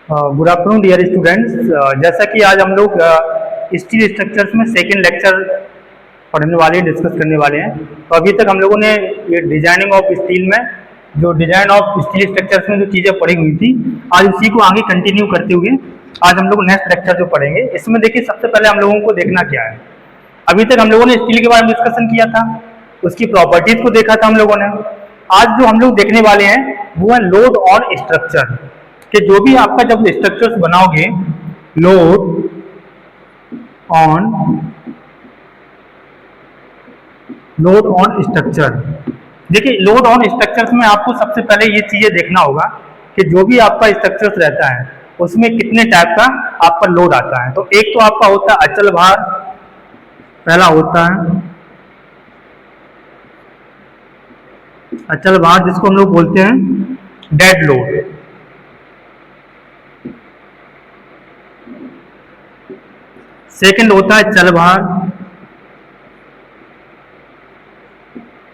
Good afternoon dear students. जैसा कि आज हम लोग स्टील स्ट्रक्चर्स में सेकेंड लेक्चर पढ़ने वाले हैं, डिस्कस करने वाले हैं। तो अभी तक हम लोगों ने ये डिजाइनिंग ऑफ स्टील में जो डिजाइन ऑफ स्टील स्ट्रक्चर्स में जो चीज़ें पढ़ी हुई थी, आज उसी को आगे कंटिन्यू करते हुए आज हम लोग नेक्स्ट लेक्चर जो पढ़ेंगे, इसमें देखिए सबसे पहले हम लोगों को देखना क्या है। अभी तक हम लोगों ने स्टील के बारे में डिस्कशन किया था, उसकी प्रॉपर्टीज को देखा था हम लोगों ने। आज जो हम लोग देखने वाले हैं वो है लोड ऑन स्ट्रक्चर, कि जो भी आपका जब स्ट्रक्चर्स बनाओगे, लोड ऑन स्ट्रक्चर। देखिए लोड ऑन स्ट्रक्चर्स में आपको सबसे पहले ये चीजें देखना होगा कि जो भी आपका स्ट्रक्चर्स रहता है उसमें कितने टाइप का आपका लोड आता है। तो एक तो आपका होता है अचल भार, पहला होता है अचल भार जिसको हम लोग बोलते हैं डेड लोड। सेकंड होता है चल भार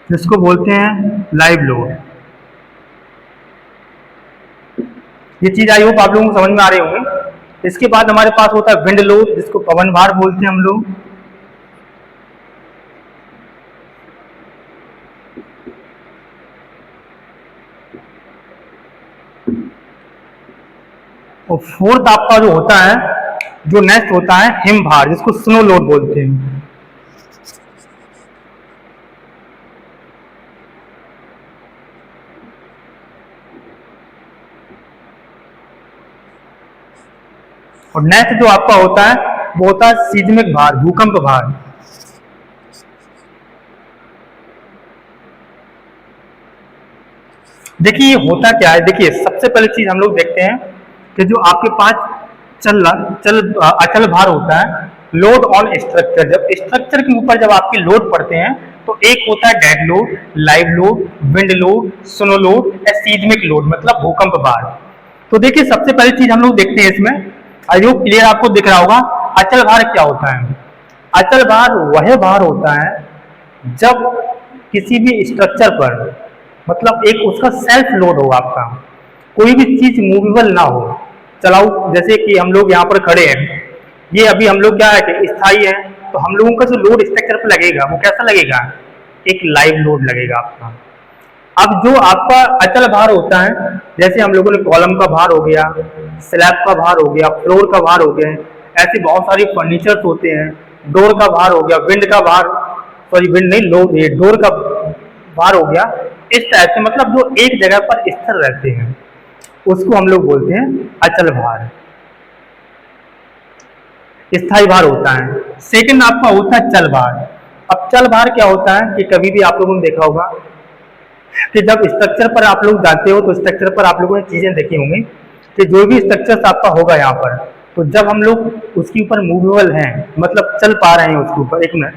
जिसको बोलते हैं लाइव लोड। ये चीज आई होप आप लोगों को समझ में आ रहे होंगे। इसके बाद हमारे पास होता है विंड लोड जिसको पवन भार बोलते हैं हम लोग। और फोर्थ आपका जो होता है, जो नेक्स्ट होता है हिम भार जिसको स्नो लोड बोलते हैं। और नेक्स्ट जो आपका होता है वो होता है सीज्मिक भार, भूकंप भार। देखिए ये होता क्या है, देखिए सबसे पहले चीज हम लोग देखते हैं कि जो आपके पास अचल भार होता है, लोड ऑन स्ट्रक्चर। जब स्ट्रक्चर के ऊपर जब आपके लोड पड़ते हैं तो एक होता है dead load, live load, wind load, snow load या सीज्मिक लोड, मतलब भूकंप भार। तो देखिए सबसे पहली चीज हम लोग देखते हैं इसमें, आई होप क्लियर आपको दिख रहा होगा। अचल भार क्या होता है? अचल भार वह भार होता है जब किसी भी स्ट्रक्चर पर, मतलब एक उसका सेल्फ लोड हो, आपका कोई भी चीज मूवेबल ना हो, चलाऊ। जैसे कि हम लोग यहाँ पर खड़े हैं, ये अभी हम लोग क्या है कि स्थायी है, तो हम लोगों का जो लोड स्ट्रक्चर पर लगेगा वो कैसा लगेगा? एक लाइव लोड लगेगा आपका। अब जो आपका अचल भार होता है, जैसे हम लोगों ने कॉलम का भार हो गया, स्लैब का भार हो गया, फ्लोर का भार हो गया, ऐसे बहुत सारे फर्नीचर्स होते हैं, डोर का भार हो गया, विंड का भार, सॉरी विंड नहीं, लो ये डोर का भार हो गया। इस टाइप से मतलब जो एक जगह पर स्थिर रहते हैं उसको हम लोग बोलते हैं अचल भार, स्थायी भार होता है। सेकंड आपका होता है चल भार। अब चल भार क्या होता है कि कभी भी आप लोगों ने देखा होगा कि जब स्ट्रक्चर पर आप लोग जाते हो तो स्ट्रक्चर पर आप लोगों ने चीजें देखी होंगी कि जो भी स्ट्रक्चर आपका होगा यहाँ पर, तो जब हम लोग उसके ऊपर मूवेबल हैं, मतलब चल पा रहे हैं उसके ऊपर, एक मिनट,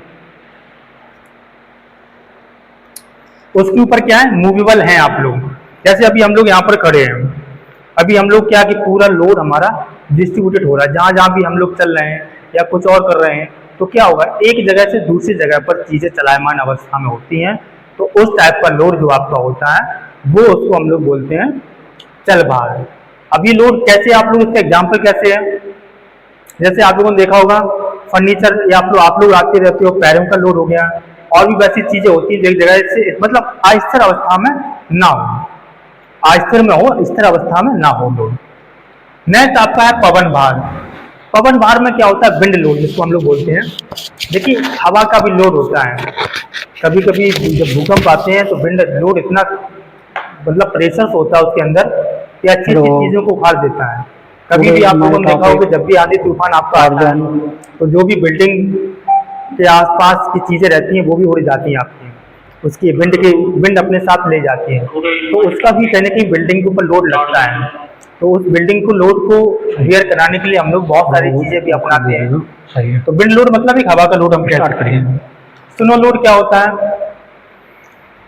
उसके ऊपर क्या है, मूवेबल हैं आप लोग। जैसे अभी हम लोग यहाँ पर खड़े हैं, अभी हम लोग क्या कि पूरा लोड हमारा डिस्ट्रीब्यूटेड हो रहा है, जहां जहां भी हम लोग चल रहे हैं या कुछ और कर रहे हैं, तो क्या होगा, एक जगह से दूसरी जगह पर चीजें चलायमान अवस्था में होती हैं, तो उस टाइप का लोड जो आपका होता है वो उसको हम लोग बोलते हैं चल भार। अब ये लोड कैसे, आप लोग इसका एग्जाम्पल कैसे है, जैसे आप लोगों ने देखा होगा फर्नीचर या आप लोग आते रहते हो, पैरों का लोड हो गया, और भी वैसी चीजें होती है एक जगह से, मतलब अस्थिर अवस्था में ना हो, अस्थिर में हो, स्थिर अवस्था में ना हो लोड। नेक्स्ट आपका है पवन भार। पवन भार में क्या होता है, विंड लोड जिसको हम लोग बोलते हैं। देखिए हवा का भी लोड होता है, कभी कभी जब भूकंप आते हैं तो विंड लोड इतना, मतलब प्रेशर होता है उसके अंदर कि अच्छी अच्छी चीजों को उखाड़ देता है। कभी भी आप लोगों ने देखा होगा जब भी आंधी तूफान आपका आता है तो जो भी बिल्डिंग के आसपास की चीजें रहती हैं वो भी उड़ जाती हैं आपकी, उसकी विंड अपने साथ ले जाती है, तो उसका भी कहने की बिल्डिंग के ऊपर लोड लगता है। तो उस बिल्डिंग को लोड को बेयर कराने के लिए हम लोग बहुत सारी चीजें भी अपनाते हैं। तो विंड लोड मतलब एक हवा का लोड हम कह सकते हैं। स्नो लोड क्या होता है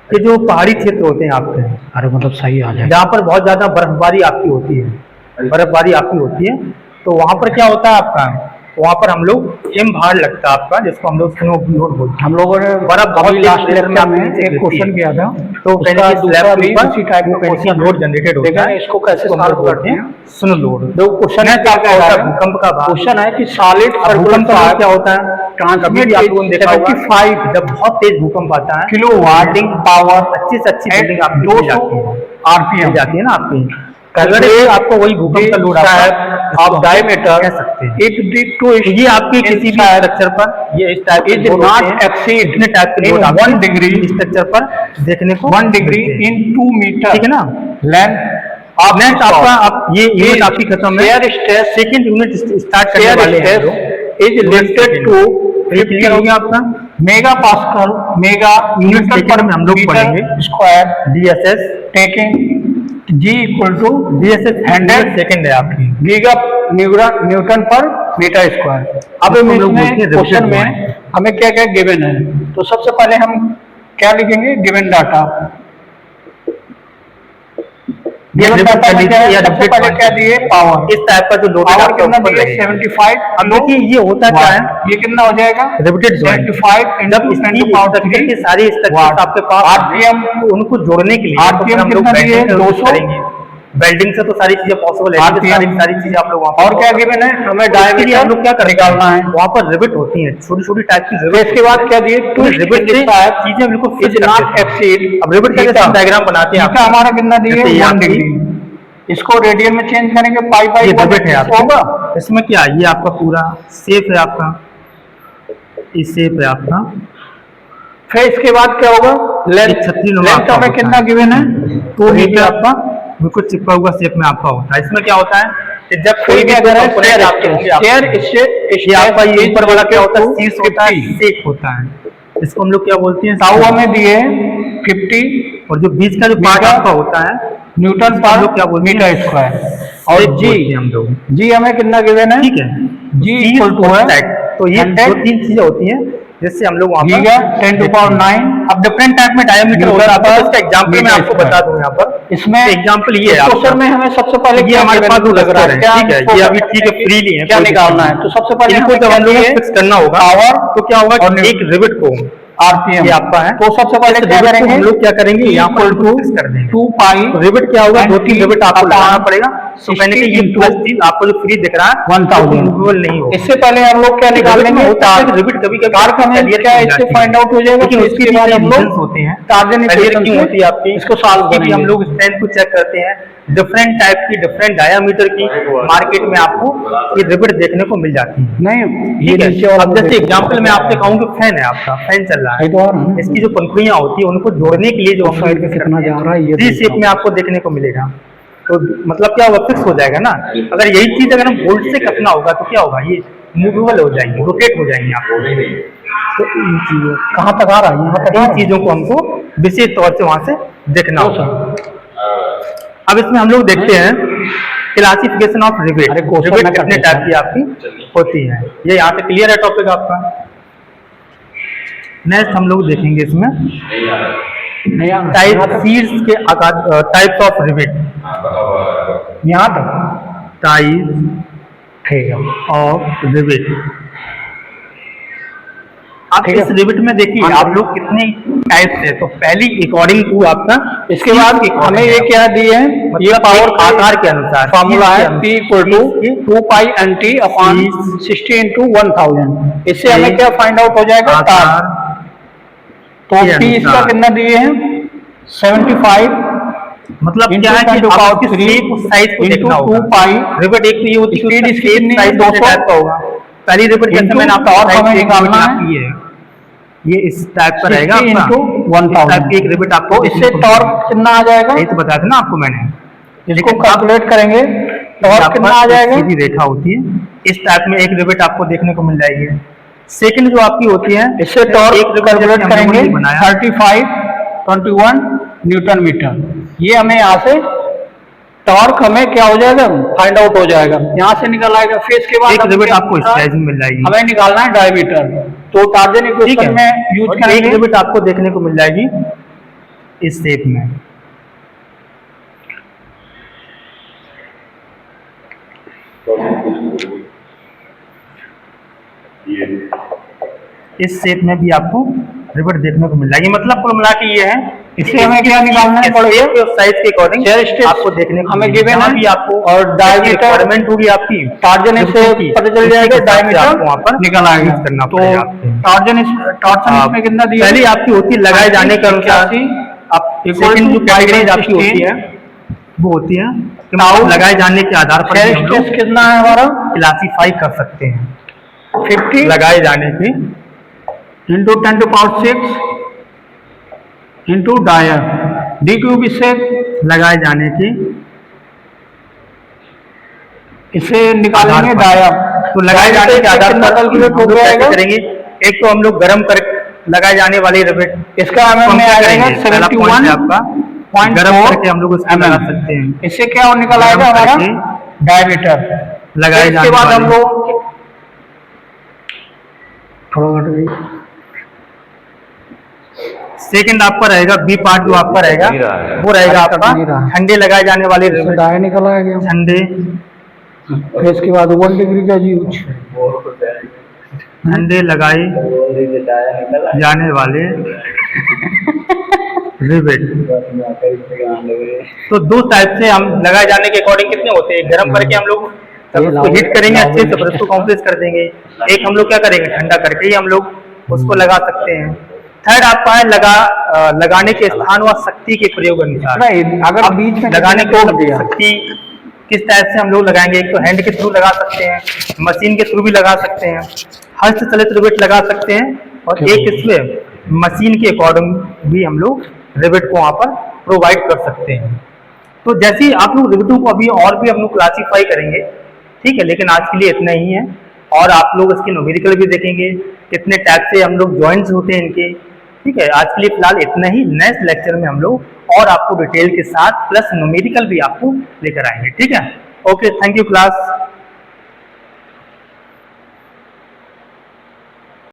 कि जो पहाड़ी क्षेत्र होते हैं आपके, अरे मतलब सही आ जाए, जहाँ पर बहुत ज्यादा बर्फबारी आपकी होती है, तो वहां पर क्या होता है आपका वहाँ पर हम लोग एम भार लगता है आपका, जिसको हम लोग स्नो लोड बोलते हैं। हम लोगों ने बर्फ बहुत अभी लास्ट लेयर लेक्चर में नीचे एक गिरती क्वेश्चन है, किया था, तो उसका दूसरा भी उसी टाइप का क्वेश्चन लोड जनरेटेड होता लेकिन है, इसको कैसे इसको हम सॉल्व लोग करते बोलते हैं। हैं स्नो लोड। दो क्वेश्चन नेक्स्ट आपका होता है भूकंप का भार। क्वेश्चन है कि सॉलिड भूकंप का भार क्या होता है? कभी भी आप लोगों ने देखा होगा 75 जब बहुत तेज भूकंप आता है, किलोवाट बिल्डिंग पावर अच्छी से अच्छी बिल्डिंग आपकी 200 मिल जाती है, आरपीएम मिल जाती है ना आपकी। अगर अगर ये आपको वही भूकंप का लोड आप डायमीटर कह सकते हैं, इट दी टू तो ये आपके किसी भी स्ट्रक्चर पर ये इस टाइप इज नॉट एक्सीड इतने टाइप के लोड इन 1 डिग्री स्ट्रक्चर पर देखने को 1 डिग्री मिलते हैं। इन 2 मीटर, ठीक है ना। लेंथ ऑफ नेक्स्ट आपका अब ये यूनिट आपकी खत्म है, air stress second unit start करने वाले हैं हम लोग। इज लिमिटेड टू ये क्लियर हो गया आपका। मेगा पास्कल मेगा न्यूटन पर में हम लोग पढ़ेंगे square DSS, taking G equal to DSS 100 second है आपकी, giga newton per metre square. अब हम लोग इसमें बोलते हैं क्वेश्चन repeated में हमें क्या क्या गिवन है, तो सबसे पहले हम क्या लिखेंगे, गिवन डाटा। गिवन डाटा में क्या है, सबसे पहले क्या दिए, पावर। इस टाइप का जो लोड पावर कितना दिए, 75। अब देखिए ये होता क्या है, ये कितना हो जाएगा, रिपीटेड 75 जब इंटू पावर 3 की सारी स्ट्रक्चर आपके पास आरपीएम, उनको जोड़ने के लिए आरपीएम हम लोग कितना दिए, वेल्डिंग 200 करेंगे। वेल्डिंग से तो सारी चीजें पॉसिबल है, RPM सारी चीजें आप लोग वहाँ पर और क्या गिवन है, हमें हम डायमीटर लोग क्या करते निकालना है। हैं, वहाँ पर रिबिट होती है छोटी छोटी टाइप की फिर रिबिट। इसके बाद क्या दिए, टू रिबिट से चीजें बिल्कुल फिक्स इज नॉट एक्सीड। अब रिबिट का जैसे हम डायग्राम बनाते हैं, हमारा कितना दिए, जैसे ये 1 आपकी- डिग्री। इसको रेडियन में चेंज करेंगे, पाई पाई ये 1 रिबिट है आपका होगा। इसमें क्या, ये आपका पूरा शेप है आपका, इस शेप है आपका। फिर इसके बाद क्या होगा, लेंथ, 36 लेंथ हमें कितना गिवन है, 2 मीटर मीटर। आपका बिल्कुल चिपका हुआ शेप में आपका होता है। इसमें क्या होता है कि जब कोई फिर भी क्या करें, कंपोनेंट आपके होंगे, शेयर ये आपका ये ऊपर वाला क्या होता है, शीर्ष शीर्ष होता है, शेप होता है, इसको हम लोग क्या बोलते हैं, ताऊ हमें दिए 50 और जो बीच का जो पार्ट मीटर आपका होता है न्यूटन हम पर लोग क्या बोलते हैं, मीटर स्क्वायर। और शेप जी, बोलते हैं हम लोग। जी हमें कितना गिवन है, ठीक है, जी शीर्ष इक्वल टू और है सेट। तो ये 100 दो तीन चीजें होती हैं जिससे हम लोग वहाँ पर गीगा 10 टू पावर 9। अब डिफरेंट टाइप में डायमीटर होता है, तो इसका एग्जांपल मैं आपको बता दूं यहाँ पर। इसमें एग्जांपल ये है क्वेश्चन आपका। में हमें सबसे पहले ये क्या हमारे given पास लग रहा है, क्या ठीक है, ये अभी ठीक है फ्रीली है, क्या कोई निकालना दिक्कत है, तो सबसे पहले इनको जब हम लोग फिक्स करना होगा पावर तो क्या होगा और कि एक रिबिट को आरपीएम ये आपका है, तो सबसे पहले क्या रिबिट को करेंगे, हम लोग क्या करेंगे, यहाँ पर फिक्स कर देंगे 2 पाई। तो रिबिट क्या होगा, 2-3 रिबिट आपको लगाना पड़ेगा। तो कहने के ये 60 प्लस 3 आपको जो फ्री दिख रहा है 1000 मूवेबल नहीं होगा। इससे पहले हम लोग क्या निकालेंगे, रिबिट कभी कभी तार का हमें क्या इससे फाइंड आउट हो जाएगा, लेकिन फिर उसके इसके बाद हम लोग होते हैं, टार्जन इक्वेशन क्यों होती है आपकी, इसको सॉल्व उसकी भी करेंगे। हम लोग स्ट्रेंथ को चेक करते हैं, डिफरेंट टाइप की डिफरेंट डायमीटर की मार्केट में आपको ये रिबिट देखने को मिल जाती है। नहीं ठीक है, नीचे वाला अब जैसे एग्जांपल मैं आपसे कहूँ कि फैन है आपका, फैन चल रहा है, इसकी जो पंखुड़ियां होती है उनको जोड़ने के लिए जो हम साइड पे कितना जा रहा है ये सी शेप में आपको देखने को मिलेगा। तो मतलब क्या होगा, फिक्स हो जाएगा ना। अगर यही चीज अगर हम बोल्ट से कसना होगा तो क्या होगा, ये मूवेबल हो जाएंगे, रोटेट हो जाएंगे आपको। तो इन चीजों कहाँ तक आ रहा है, यहाँ तक इन चीजों को हमको विशेष तौर से वहां से देखना होगा। अब इसमें हम लोग देखते हैं क्लासिफिकेशन ऑफ रिबिट। अरे क्वेश्चन रिबिट में कितने करते टाइप की आपकी होती है, ये यहाँ पे क्लियर है टॉपिक आपका। नेक्स्ट हम लोग देखेंगे इसमें टाइप सीड्स के आकार, टाइप्स ऑफ रिबिट, यहाँ तक टाइप ठीक है। ऑफ रिबिट। अब ठीक है। इस रिबिट में देखिए आप लोग कितने टाइप्स है, तो पहली अकॉर्डिंग टू आपका इसके बाद हमें ये क्या दिए हैं, ये मतलब पावर एक आकार के अनुसार फॉर्मूला है P P equal to 2 pi NT upon 60 into 1000। इससे हमें क्या फाइंड आउट हो जाएगा, आकार तो के P इसका अनुसार। कितना दिए हैं 75 मतलब into क्या है कि 10 to आप power उसकी 3 shape और size को into देखना होगा। 2 पाई रिबिट एक तो ये होती है Speed उसका इसकी shape, कितनी है, size 200 टाइप का होगा। पहली रिबिट जैसे into मैंने आपको torque बताया हमें कि निकालना है। आपकी ये इस टाइप का रहेगा 60 आपका, into इस टाइप की 1000। एक रिबिट आपको तो इससे टॉर्क कितना आ जाएगा, यही तो बताया था ना आपको मैंने। इसको कैलकुलेट करेंगे, टॉर्क कितना आ जाएगा, सीधी रेखा होती है, इस टाइप में एक रिबिट आपको देखने को मिल जाएगी। सेकंड जो आपकी होती है, इससे टॉर्क एक रिबिट कैलकुलेट जैसे हम लोगों करेंगे ने बनाया 35 21 न्यूटन मीटर। ये हमें यहाँ से टॉर्क हमें क्या हो जाएगा, फाइंड आउट हो जाएगा, यहाँ से निकल आएगा। फिर इसके बाद एक रिबिट आपको इस साइज में मिल जाएगी, हमें निकालना है डायमीटर, तो टार्जन ठीक है, इक्वेशन में यूज और एक करेंगे। रिबिट आपको देखने को मिल जाएगी इस शेप में। इस शेप में भी आपको रिवेट देखने को मिल जाएगी। मतलब कुल मिला के ये है, इससे हमें क्या निकालना है पड़ेगा? साइज के अकॉर्डिंग Chair stress आपको देखने को हमें मिलेगी। given जहाँ है, भी आपको और diameter रिक्वायरमेंट होगी आपकी टार्जन इससे की, पता चल उसी जाएगा, के हिसाब से आपको डायमीटर वहाँ पर निकल आएगा। यूज करना तो पड़ेगा आपको। टार्जन इसमें कितना दिया? पहले आपकी होती है लगाए जाने के अनुसार, आप सेकंड जो कैटेगरी आपकी होती है वो होती है कि मतलब लगाए जाने के आधार पर भी हम लोग कितना है हमारा? क्लासीफाई कर सकते हैं 50 लगाए जाने के into 10⁶ into dia D cube, इससे लगाए जाने के इसे निकालेंगे आधार पर। डाया। तो लगाए जाने के आधार पर कैलकुलेट हम हो लोग जाएगा? कैसे करेंगे? एक तो हम लोग गर्म कर लगाए जाने वाले रिवेट इसका एमएम में आ जाएगा 71 आपका गर्म करके हम लोग उसको लगा सकते हैं। इससे क्या निकल आएगा हमारा? डायमीटर लगाए इसके जाने बाद हम वाले लोग थोड़ा घट गई। सेकंड आपका रहेगा बी पार्ट जो आपका रहेगा वो रहेगा आपका ठंडे लगाए जाने वाले रिवेट, डाया निकल आएगा ठंडे फिर इसके बाद 1 डिग्री का यूज ठंडे लगाए जाने वाले रिवेट। तो दो टाइप से हम लगाए जाने के अकॉर्डिंग कितने होते हैं, गर्म करके हम लोग तब उसको हीट करेंगे अच्छे से, फिर उसको कंप्रेस कर देंगे। एक हम लोग क्या करेंगे, ठंडा करके ही हम लोग उसको लगा सकते हैं। थर्ड आपका है लगाने के स्थान व शक्ति के प्रयोग अनुसार। अगर बीच में लगाने तोड़ को दिया शक्ति किस टाइप से हम लोग लगाएंगे, एक तो हैंड के थ्रू लगा सकते हैं, मशीन के थ्रू भी लगा सकते हैं, हस्त चलित रिवेट लगा सकते हैं, और एक इसमें मशीन के अकॉर्डिंग भी हम लोग रिवेट को वहाँ पर प्रोवाइड कर सकते हैं। तो जैसे ही आप लोग रिवेटों को अभी और भी हम लोग क्लासीफाई करेंगे, ठीक है, लेकिन आज के लिए इतना ही है। और आप लोग इसके न्यूमेरिकल भी देखेंगे कितने टाइप से हम लोग जॉइंट्स होते हैं इनके, ठीक है। आज के लिए फिलहाल इतना ही। नेक्स्ट लेक्चर में हम लोग और आपको डिटेल के साथ प्लस न्यूमेरिकल भी आपको लेकर आएंगे, ठीक है। Okay, thank you class.